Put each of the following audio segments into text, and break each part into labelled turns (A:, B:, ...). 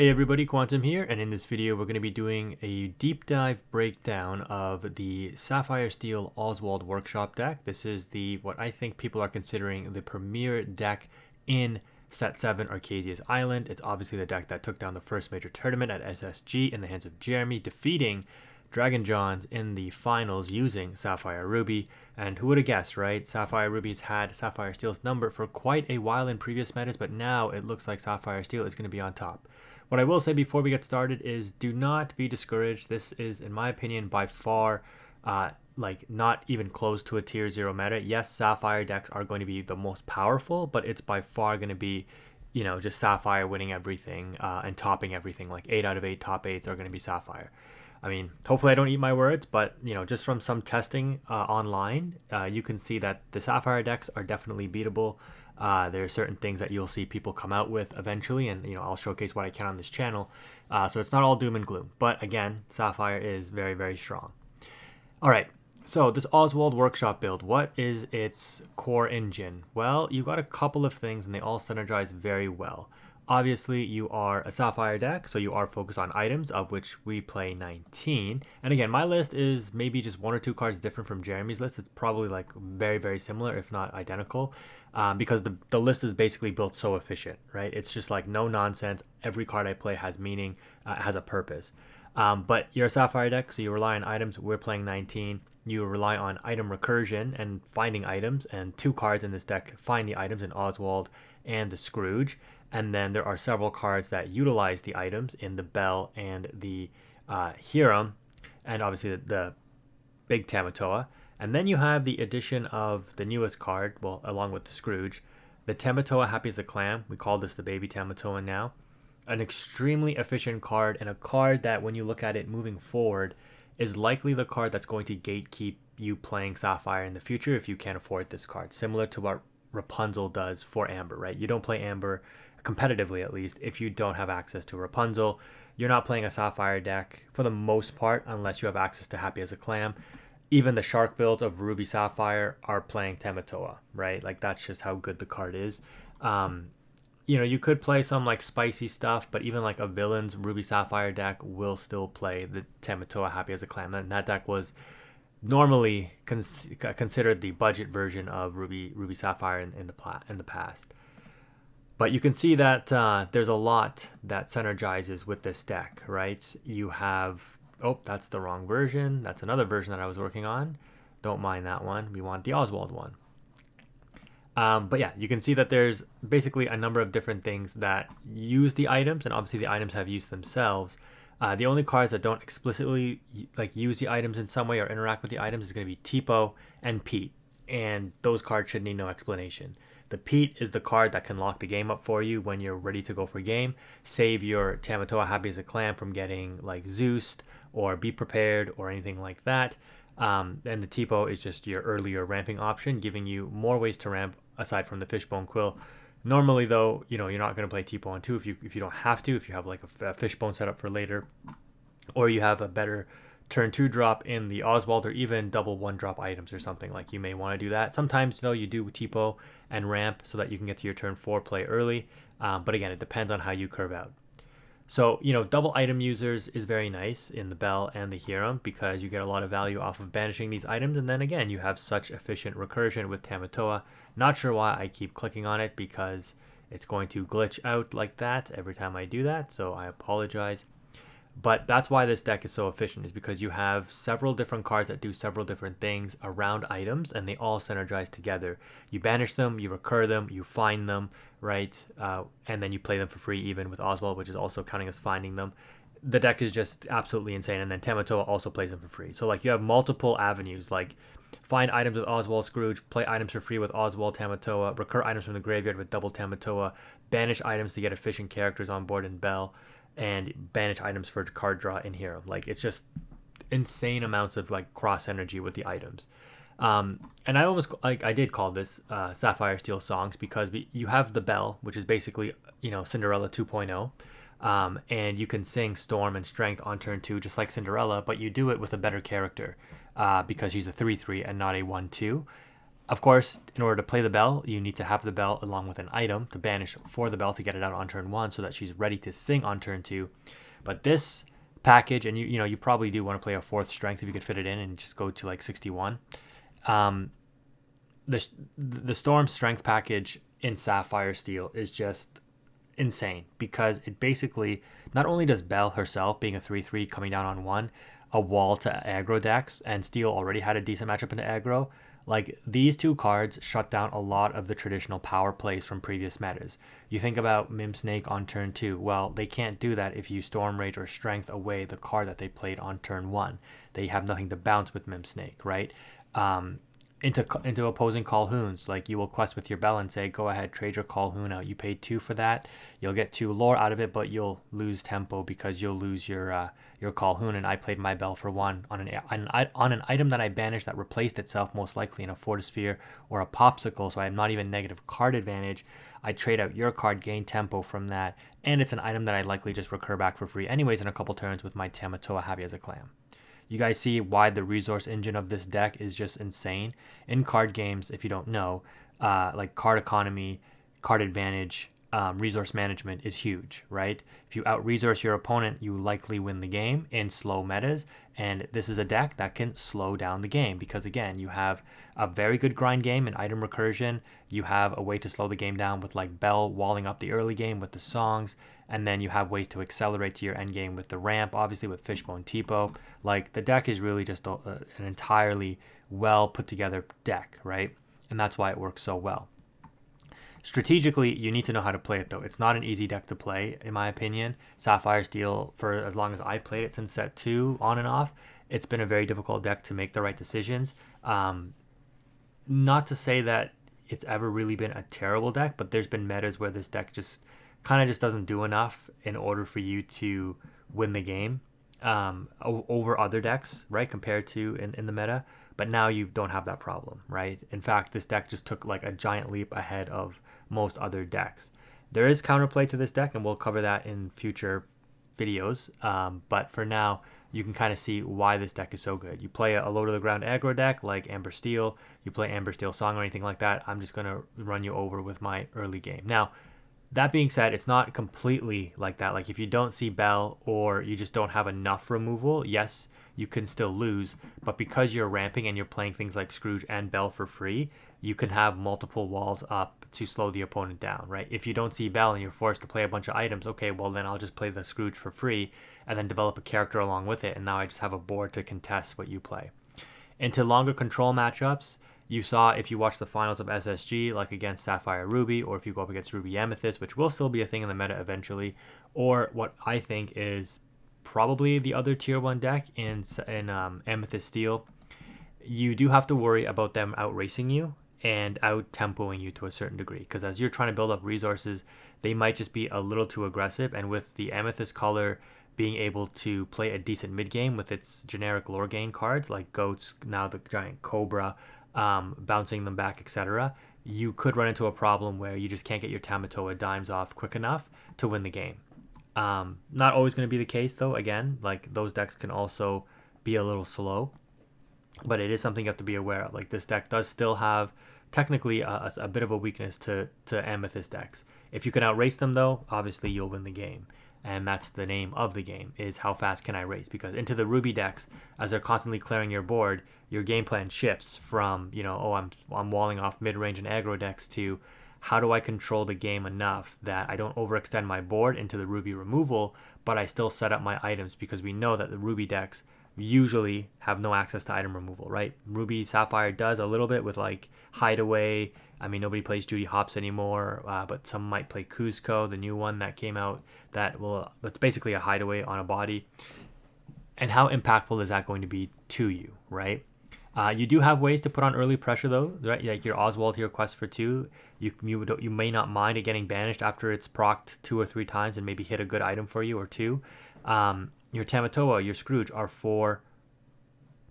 A: Hey everybody, Quantum here, and in this video we're going to be doing a deep dive breakdown of the Sapphire Steel Oswald Workshop deck. This is what I think people are considering the premier deck in Set 7 Arcasia's Island. It's obviously the deck that took down the first major tournament at SSG in the hands of Jeremy, defeating Dragon Johns in the finals using Sapphire Ruby. And who would have guessed, right? Sapphire Ruby's had Sapphire Steel's number for quite a while in previous metas, but now it looks like Sapphire Steel is going to be on top. What I will say before we get started is do not be discouraged. This is, in my opinion, by far not even close to a tier 0 meta. Yes, Sapphire decks are going to be the most powerful, but it's by far going to be, just Sapphire winning everything and topping everything. Like 8 out of 8 top 8s are going to be Sapphire. I mean, hopefully I don't eat my words, but, just from some testing online, you can see that the Sapphire decks are definitely beatable. There are certain things that you'll see people come out with eventually, and I'll showcase what I can on this channel. So it's not all doom and gloom, but again, Sapphire is very, very strong. All right, so this Oswald Workshop build, what is its core engine? Well, you got a couple of things, and they all synergize very well. Obviously, you are a Sapphire deck, so you are focused on items, of which we play 19. And again, my list is maybe just 1 or 2 cards different from Jeremy's list. It's probably like very, very similar, if not identical, because the list is basically built so efficient, right? It's just like no nonsense. Every card I play has meaning, has a purpose. But you're a Sapphire deck, so you rely on items. We're playing 19. You rely on item recursion and finding items, and 2 cards in this deck find the items in Oswald and the Scrooge. And then there are several cards that utilize the items in the Bell and the Hiram, and obviously the big Tamatoa. And then you have the addition of the newest card, well, along with the Scrooge, the Tamatoa Happy as a Clam. We call this the baby Tamatoa now. An extremely efficient card, and a card that when you look at it moving forward is likely the card that's going to gatekeep you playing Sapphire in the future if you can't afford this card. Similar to what Rapunzel does for Amber, right? You don't play Amber competitively, at least, if you don't have access to Rapunzel. You're not playing a Sapphire deck for the most part unless you have access to Happy as a Clam. Even the shark builds of Ruby Sapphire are playing Tamatoa, right? Like, that's just how good the card is. You could play some like spicy stuff, but even like a villain's Ruby Sapphire deck will still play the Tamatoa Happy as a Clam, and that deck was normally considered the budget version of Ruby Sapphire in the past. But you can see that there's a lot that synergizes with this deck, right? You have, oh, that's the wrong version. That's another version that I was working on. Don't mind that one. We want the Oswald one. But yeah, you can see that there's basically a number of different things that use the items, and obviously the items have use themselves. The only cards that don't explicitly use the items in some way or interact with the items is going to be Tipo and Pete, and those cards should need no explanation. The Pete is the card that can lock the game up for you when you're ready to go for game. Save your Tamatoa Happy as a Clam from getting like Zeus or Be Prepared or anything like that. And the Tipo is just your earlier ramping option, giving you more ways to ramp aside from the Fishbone Quill. Normally, though, you're not going to play Tipo on 2 if you don't have to, if you have like a Fishbone set up for later, or you have a better turn 2 drop in the Oswald, or even double 1 drop items or something. Like, you may want to do that. Sometimes, though, you do Tipo and ramp so that you can get to your turn 4 play early. But again, it depends on how you curve out. So, double item users is very nice in the Bell and the Hiram because you get a lot of value off of banishing these items. And then again, you have such efficient recursion with Tamatoa. Not sure why I keep clicking on it, because it's going to glitch out like that every time I do that. So I apologize. But that's why this deck is so efficient, is because you have several different cards that do several different things around items, and they all synergize together. You banish them, you recur them, you find them, right? And then you play them for free, even with Oswald, which is also counting as finding them. The deck is just absolutely insane, and then Tamatoa also plays them for free. So like, you have multiple avenues, like find items with Oswald Scrooge, play items for free with Oswald Tamatoa, recur items from the graveyard with double Tamatoa, banish items to get efficient characters on board in Bell, and banish items for card draw in here. Like, it's just insane amounts of like cross energy with the items. And I almost I did call this Sapphire Steel Songs, because you have the Bell, which is basically Cinderella 2.0. And you can sing Storm and Strength on turn 2 just like Cinderella, but you do it with a better character because she's a 3/3 and not a 1/2. Of course, in order to play the bell, you need to have the bell along with an item to banish for the bell to get it out on turn 1 so that she's ready to sing on turn 2. But this package, and you probably do want to play a 4th strength if you could fit it in and just go to like 61. The Storm strength package in Sapphire Steel is just insane because it basically not only does Belle herself, being a 3/3 coming down on 1, a wall to aggro decks, and Steel already had a decent matchup into aggro. Like, these two cards shut down a lot of the traditional power plays from previous metas. You think about Mim Snake on turn 2. Well, they can't do that if you Storm Rage or Strength away the card that they played on turn 1. They have nothing to bounce with Mim Snake, right? Into opposing Calhoun's, like, you will quest with your Bell and say, go ahead, trade your Calhoun out. You paid 2 for that. You'll get 2 lore out of it, but you'll lose tempo because you'll lose your Calhoun, and I played my Bell for 1 on an item that I banished that replaced itself most likely in a Fortisphere or a Popsicle, so I am not even negative card advantage. I trade out your card, gain tempo from that, and it's an item that I likely just recur back for free anyways in a couple turns with my Tamatoa Happy as a Clam. You guys see why the resource engine of this deck is just insane. In card games, if you don't know, like card economy, card advantage, resource management is huge, right? If you out-resource your opponent, you likely win the game in slow metas, and this is a deck that can slow down the game because, again, you have a very good grind game and item recursion. You have a way to slow the game down with, like, Bell walling up the early game with the songs, and then you have ways to accelerate to your end game with the ramp, obviously with Fishbone Tipo. Like, the deck is really just an entirely well put together deck, right? And that's why it works so well. Strategically, you need to know how to play it, though. It's not an easy deck to play, in my opinion. Sapphire Steel, for as long as I played it since set 2, on and off, it's been a very difficult deck to make the right decisions. Not to say that it's ever really been a terrible deck, but there's been metas where this deck just kind of just doesn't do enough in order for you to win the game over other decks, right, compared to in the meta. But now you don't have that problem, right? In fact, this deck just took like a giant leap ahead of most other decks. There is counterplay to this deck, and we'll cover that in future videos. But for now, you can kind of see why this deck is so good. You play a low to the ground aggro deck like Amber Steel, you play Amber Steel Song or anything like that. I'm just going to run you over with my early game. Now, that being said, it's not completely like that. Like, if you don't see Bell or you just don't have enough removal, yes, you can still lose. But because you're ramping and you're playing things like Scrooge and Bell for free, you can have multiple walls up to slow the opponent down, right? If you don't see Bell and you're forced to play a bunch of items, okay, well then I'll just play the Scrooge for free and then develop a character along with it. And now I just have a board to contest what you play. Into longer control matchups, you saw if you watch the finals of SSG, like against Sapphire Ruby, or if you go up against Ruby Amethyst, which will still be a thing in the meta eventually, or what I think is probably the other tier 1 deck in Amethyst Steel, you do have to worry about them out-racing you and out-tempoing you to a certain degree, because as you're trying to build up resources, they might just be a little too aggressive, and with the Amethyst color being able to play a decent mid-game with its generic lore gain cards, like Goats, now the Giant Cobra, bouncing them back, etc., you could run into a problem where you just can't get your Tamatoa dimes off quick enough to win the game. Not always going to be the case, though. Again, like, those decks can also be a little slow, but it is something you have to be aware of. Like, this deck does still have technically a bit of a weakness to Amethyst decks. If you can outrace them, though, obviously you'll win the game. And that's the name of the game, is how fast can I race? Because into the Ruby decks, as they're constantly clearing your board, your game plan shifts from, I'm walling off mid-range and aggro decks to how do I control the game enough that I don't overextend my board into the Ruby removal, but I still set up my items, because we know that the Ruby decks usually have no access to item removal, right? Ruby Sapphire does a little bit with like Hideaway. I mean, nobody plays Judy Hopps anymore, but some might play Cusco, the new one that came out that's basically a Hideaway on a body. And how impactful is that going to be to you, right? You do have ways to put on early pressure, though, right? Like your Oswald here, quest for 2. You may not mind it getting banished after it's procced 2 or 3 times and maybe hit a good item for you or 2. Your Tamatoa, your Scrooge are 4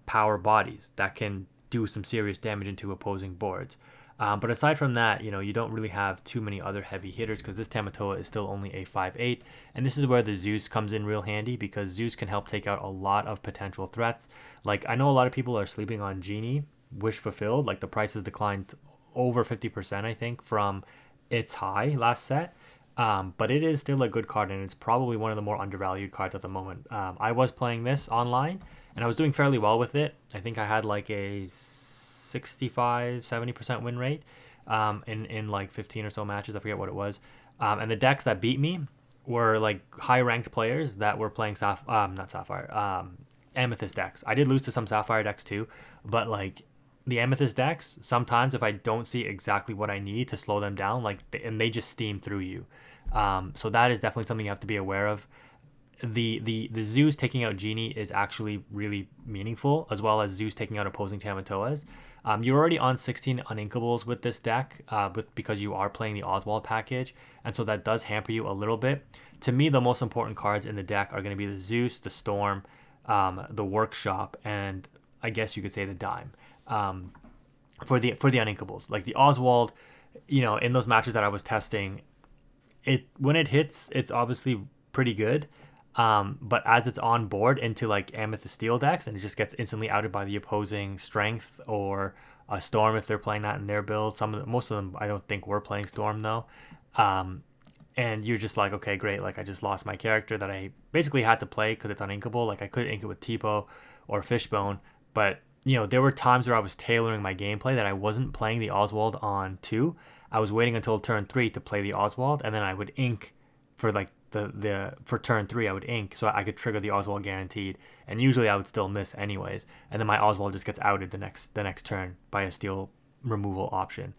A: power bodies that can do some serious damage into opposing boards. But aside from that, you don't really have too many other heavy hitters, because this Tamatoa is still only a 5/8. And this is where the Zeus comes in real handy, because Zeus can help take out a lot of potential threats. Like, I know a lot of people are sleeping on Genie wish fulfilled. Like the price has declined over 50%, I think, from its high last set. But it is still a good card, and it's probably one of the more undervalued cards at the moment. I was playing this online, and I was doing fairly well with it. I think I had like a 65-70% win rate in like 15 or so matches. I forget what it was. And the decks that beat me were like high ranked players that were playing not Sapphire, Amethyst decks. I did lose to some Sapphire decks too, but like the Amethyst decks, sometimes if I don't see exactly what I need to slow them down, like and they just steam through you. So that is definitely something you have to be aware of. The Zeus taking out Genie is actually really meaningful, as well as Zeus taking out opposing Tamatoas. You're already on 16 uninkables with this deck, because you are playing the Oswald package, and so that does hamper you a little bit. To me, the most important cards in the deck are going to be the Zeus, the Storm, the Workshop, and I guess you could say the Dime. For the uninkables, like the Oswald, in those matches that I was testing, when it hits, it's obviously pretty good. But as it's on board into like Amethyst Steel decks, and it just gets instantly outed by the opposing Strength or a Storm if they're playing that in their build. Most of them, I don't think were playing Storm though. And you're just like, okay, great. Like I just lost my character that I basically had to play because it's uninkable. Like I could ink it with Tipo or Fishbone, but there were times where I was tailoring my gameplay that I wasn't playing the Oswald on 2. I was waiting until turn 3 to play the Oswald, and then I would ink for like for turn 3 I would ink so I could trigger the Oswald guaranteed, and usually I would still miss anyways, and then my Oswald just gets outed the next turn by a steel removal option,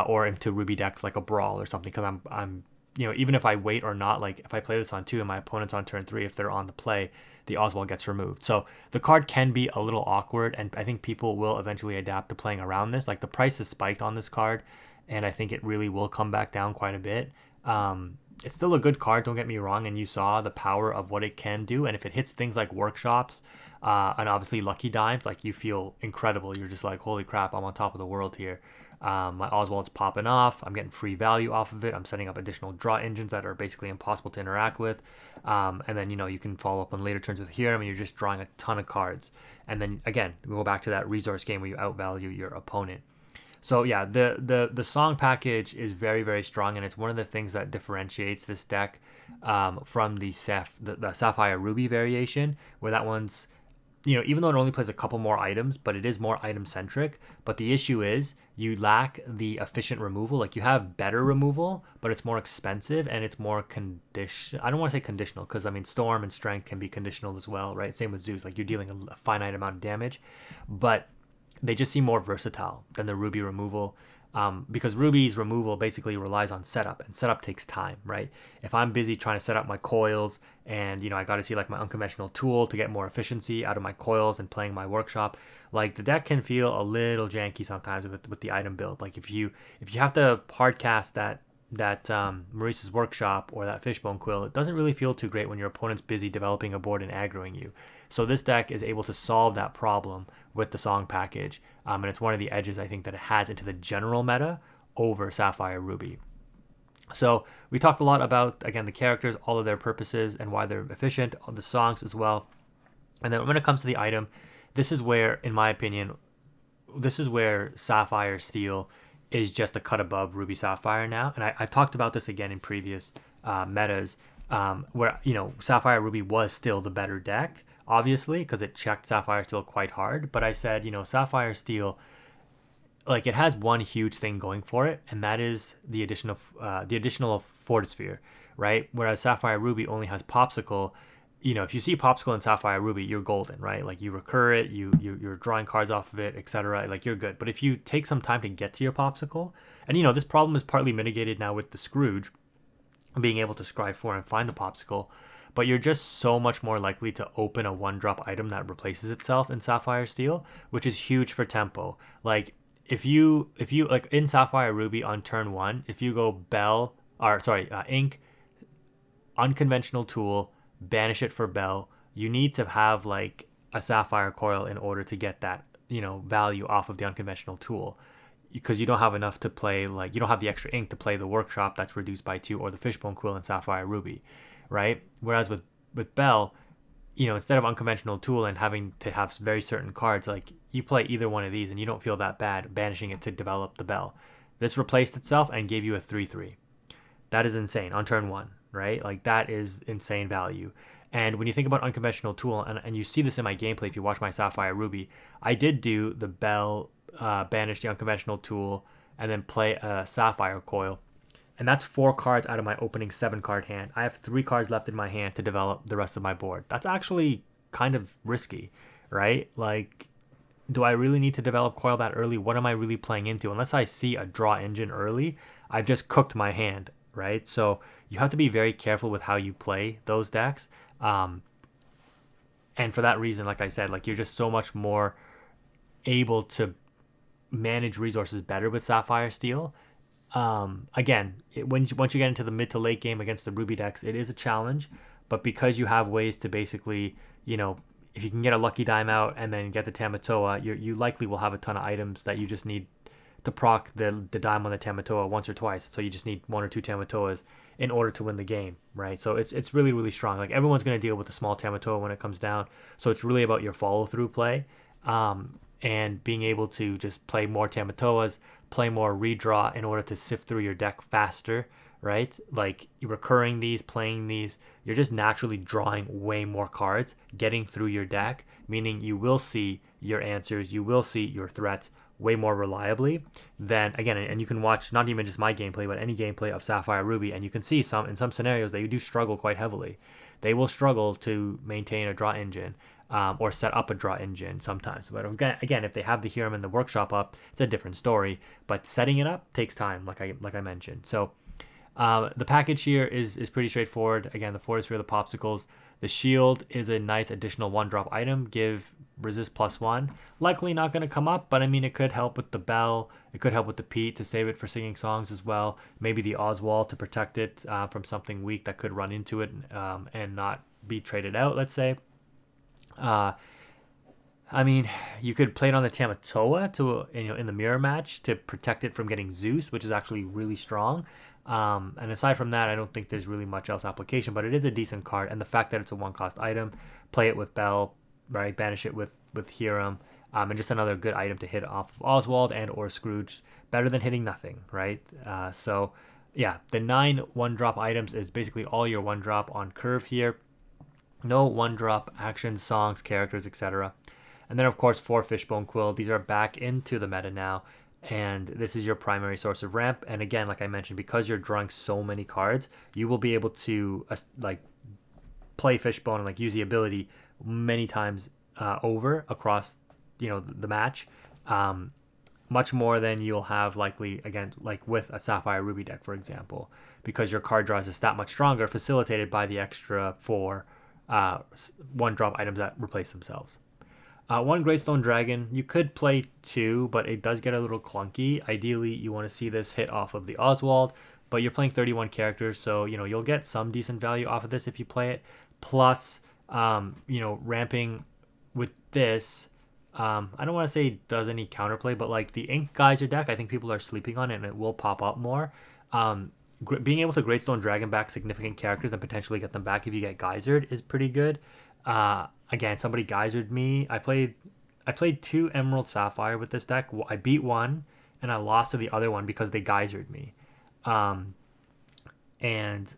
A: or into Ruby decks like a Brawl or something, because I'm even if I wait or not, like if I play this on 2 and my opponent's on turn 3, if they're on the play, the Oswald gets removed. So the card can be a little awkward, and I think people will eventually adapt to playing around this. Like the price is spiked on this card, and I think it really will come back down quite a bit. It's still a good card, don't get me wrong, and you saw the power of what it can do. And if it hits things like Workshops, and obviously Lucky Dimes, like you feel incredible. You're just like, holy crap, I'm on top of the world here. My Oswald's popping off. I'm getting free value off of it. I'm setting up additional draw engines that are basically impossible to interact with. And then, you can follow up on later turns with Hero, and you're just drawing a ton of cards. And then, again, go back to that resource game where you outvalue your opponent. So yeah, the song package is very, very strong, and it's one of the things that differentiates this deck from the Sapphire Ruby variation, where that one's, even though it only plays a couple more items, but it is more item centric. But the issue is you lack the efficient removal. Like you have better removal, but it's more expensive and it's more I don't want to say conditional, because I mean Storm and Strength can be conditional as well, right? Same with Zeus. Like you're dealing a finite amount of damage, but they just seem more versatile than the Ruby removal, because Ruby's removal basically relies on setup, and setup takes time, right? If I'm busy trying to set up my coils, and I got to see like my unconventional tool to get more efficiency out of my coils and playing my Workshop, like the deck can feel a little janky sometimes with the item build. Like if you have to hardcast that Maurice's Workshop or that Fishbone Quill, it doesn't really feel too great when your opponent's busy developing a board and aggroing you. So this deck is able to solve that problem with the song package, and it's one of the edges I think that it has into the general meta over Sapphire Ruby. So we talked a lot about, again, the characters, all of their purposes and why they're efficient, the songs as well. And then when it comes to the item, this is where, in my opinion, Sapphire Steel is just a cut above Ruby Sapphire now. And I've talked about this again in previous metas, where Sapphire Ruby was still the better deck, obviously, because it checked Sapphire Steel quite hard. But I said, Sapphire Steel, like it has one huge thing going for it, and that is the additional Fortisphere, right? Whereas Sapphire Ruby only has Popsicle. If you see Popsicle in Sapphire Ruby, you're golden, right? Like you recur it, you're drawing cards off of it, etc. Like you're good. But if you take some time to get to your Popsicle, and this problem is partly mitigated now with the Scrooge, being able to scry 4 and find the Popsicle, but you're just so much more likely to open a 1-drop item that replaces itself in Sapphire Steel, which is huge for tempo. Like if you like in Sapphire Ruby on turn 1, if you go Ink, Unconventional Tool, banish it for Bell, you need to have like a Sapphire Coil in order to get that value off of the Unconventional Tool, because you don't have enough to play, like you don't have the extra ink to play the Workshop that's reduced by 2, or the Fishbone Quill in Sapphire Ruby, right? Whereas with Bell, instead of unconventional tool and having to have very certain cards, like you play either one of these and you don't feel that bad banishing it to develop the bell. This replaced itself and gave you a 3/3. That is insane on turn one, right? Like that is insane value. And when you think about unconventional tool, and you see this in my gameplay if you watch my Sapphire Ruby, I did do the bell, banish the unconventional tool, and then play a Sapphire coil. And that's 4 cards out of my opening 7-card hand. I have 3 cards left in my hand to develop the rest of my board. That's actually kind of risky, right? Like, do I really need to develop coil that early? What am I really playing into? Unless I see a draw engine early, I've just cooked my hand, right? So you have to be very careful with how you play those decks. And for that reason, like I said, like you're just so much more able to manage resources better with Sapphire Steel. Again, once you get into the mid to late game against the Ruby decks, it is a challenge, but because you have ways to basically, if you can get a Lucky Dime out and then get the Tamatoa, you likely will have a ton of items that you just need to proc the dime on the Tamatoa once or twice. So you just need 1 or 2 Tamatoas in order to win the game, right? So it's really, really strong. Like everyone's going to deal with the small Tamatoa when it comes down. So it's really about your follow through play. And being able to just play more Tamatoas, play more redraw in order to sift through your deck faster, right? Like recurring these, playing these, you're just naturally drawing way more cards, getting through your deck, meaning you will see your answers, you will see your threats way more reliably than, again, and you can watch not even just my gameplay, but any gameplay of Sapphire Ruby, and you can see in some scenarios they do struggle quite heavily. They will struggle to maintain a draw engine. Or set up a draw engine sometimes. But again, if they have the Hiram and the workshop up, it's a different story. But setting it up takes time, like I mentioned. So the package here is pretty straightforward. Again, the Forest Sphere, the Popsicles. The Shield is a nice additional 1-drop item. Give resist +1. Likely not going to come up, but I mean, it could help with the Bell. It could help with the Pete to save it for singing songs as well. Maybe the Oswald to protect it from something weak that could run into it and not be traded out, let's say. I mean, you could play it on the Tamatoa in the mirror match to protect it from getting Zeus, which is actually really strong. And aside from that, I don't think there's really much else application, but it is a decent card. And the fact that it's a 1-cost item, play it with Bell, right? Banish it with Hiram, and just another good item to hit off of Oswald and or Scrooge. Better than hitting nothing, right? So yeah, the 9 1-drop items is basically all your 1-drop on curve here. No 1-drop actions, songs, characters, etc. And then, of course, 4 Fishbone Quill. These are back into the meta now. And this is your primary source of ramp. And again, like I mentioned, because you're drawing so many cards, you will be able to play Fishbone and use the ability many times over across the match. Much more than you'll have likely, again, like with a Sapphire Ruby deck, for example. Because your card draw is just that much stronger, facilitated by the extra 4 1-drop items that replace themselves. 1 Greatstone Dragon, you could play 2, but it does get a little clunky. Ideally, you want to see this hit off of the Oswald, but you're playing 31 characters, so you'll get some decent value off of this if you play it. Plus, ramping with this, I don't want to say it does any counterplay, but the Ink Geyser deck, I think people are sleeping on it, and it will pop up more. Being able to Greatstone Dragon back significant characters and potentially get them back if you get geysered is pretty good. Again, somebody geysered me. I played 2 Emerald Sapphire with this deck. I beat one and I lost to the other one because they geysered me. And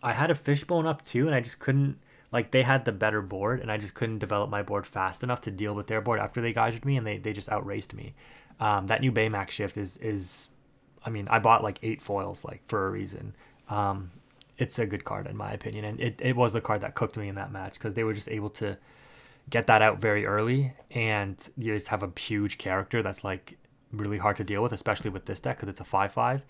A: I had a Fishbone up too, and I just couldn't, they had the better board, and I just couldn't develop my board fast enough to deal with their board after they geysered me, and they just outraced me. That new Baymax shift is I mean, I bought 8 foils for a reason. It's a good card in my opinion, and it was the card that cooked me in that match because they were just able to get that out very early, and you just have a huge character that's really hard to deal with, especially with this deck because it's a 5/5,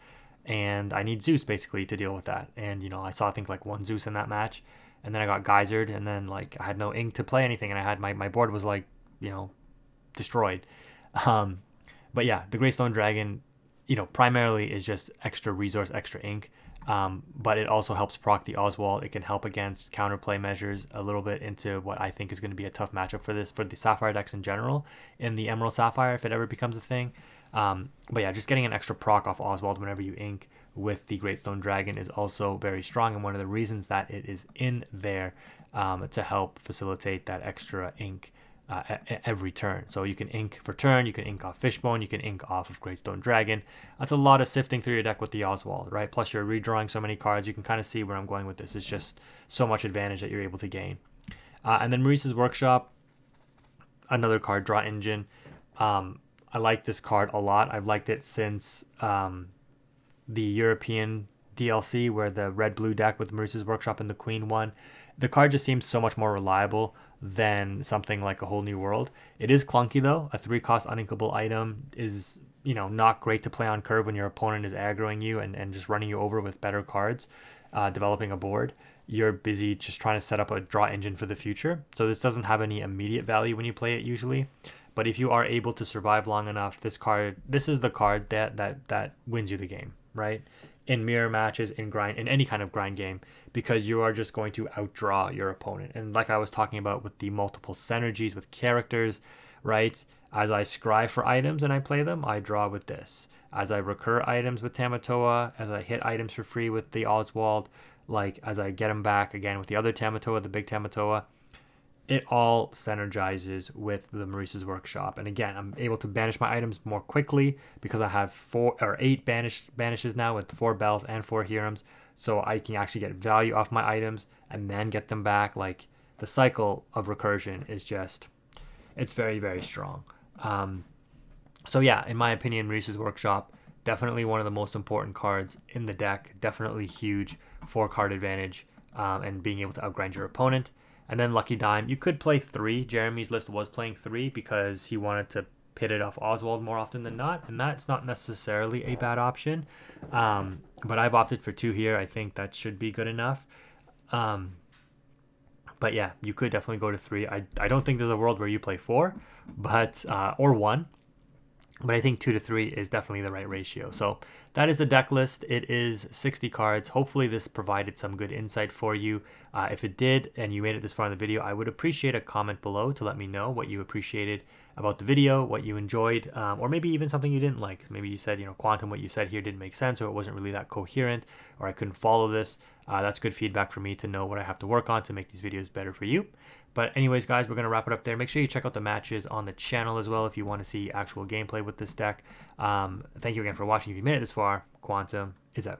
A: and I need Zeus basically to deal with that. And I saw I think 1 Zeus in that match, and then I got geysered, and then I had no ink to play anything, and I had my board was destroyed. But yeah, the Greystone Dragon, primarily is just extra resource, extra ink. But it also helps proc the Oswald. It can help against counterplay measures a little bit into what I think is going to be a tough matchup for the Sapphire decks in general in the Emerald Sapphire if it ever becomes a thing. But yeah, just getting an extra proc off Oswald whenever you ink with the Great Stone Dragon is also very strong, and one of the reasons that it is in there to help facilitate that extra ink every turn. So you can ink for turn, you can ink off Fishbone, you can ink off of Great Stone Dragon. That's a lot of sifting through your deck with the Oswald, right? Plus you're redrawing so many cards. You can kind of see where I'm going with this. It's just so much advantage that you're able to gain. And then Maurice's Workshop, another card draw engine. I like this card a lot. I've liked it since the European DLC, where the red-blue deck with Maurice's Workshop and the Queen won. The card just seems so much more reliable than something like A Whole New World. It is clunky though. A 3-cost uninkable item is, not great to play on curve when your opponent is aggroing you and just running you over with better cards, developing a board. You're busy just trying to set up a draw engine for the future. So this doesn't have any immediate value when you play it usually. But if you are able to survive long enough, this is the card that wins you the game, right? In mirror matches, in any kind of grind game, because you are just going to outdraw your opponent. And like I was talking about with the multiple synergies with characters, right? As I scry for items and I play them, I draw with this. As I recur items with Tamatoa, as I hit items for free with the Oswald, like as I get them back again with the other Tamatoa, the big Tamatoa, it all synergizes with the Maurice's Workshop. And again, I'm able to banish my items more quickly because I have 4 or 8 banishes now with 4 bells and 4 Hierums. So I can actually get value off my items and then get them back. Like, the cycle of recursion is just, it's very, very strong. So yeah, in my opinion, Maurice's Workshop, definitely one of the most important cards in the deck. Definitely huge 4-card advantage and being able to outgrind your opponent. And then Lucky Dime, you could play 3. Jeremy's list was playing 3 because he wanted to pit it off Oswald more often than not, and that's not necessarily a bad option. But I've opted for 2 here. I think that should be good enough. But yeah, you could definitely go to 3. I don't think there's a world where you play 4, but or 1. But I think 2 to 3 is definitely the right ratio. So that is the deck list. It is 60 cards. Hopefully this provided some good insight for you. If it did and you made it this far in the video, I would appreciate a comment below to let me know what you appreciated about the video, what you enjoyed, or maybe even something you didn't like. Maybe you said, Quantum, what you said here didn't make sense, or it wasn't really that coherent, or I couldn't follow this. That's good feedback for me to know what I have to work on to make these videos better for you. But anyways, guys, we're going to wrap it up there. Make sure you check out the matches on the channel as well if you want to see actual gameplay with this deck. Thank you again for watching. If you made it this far, Quantum is out.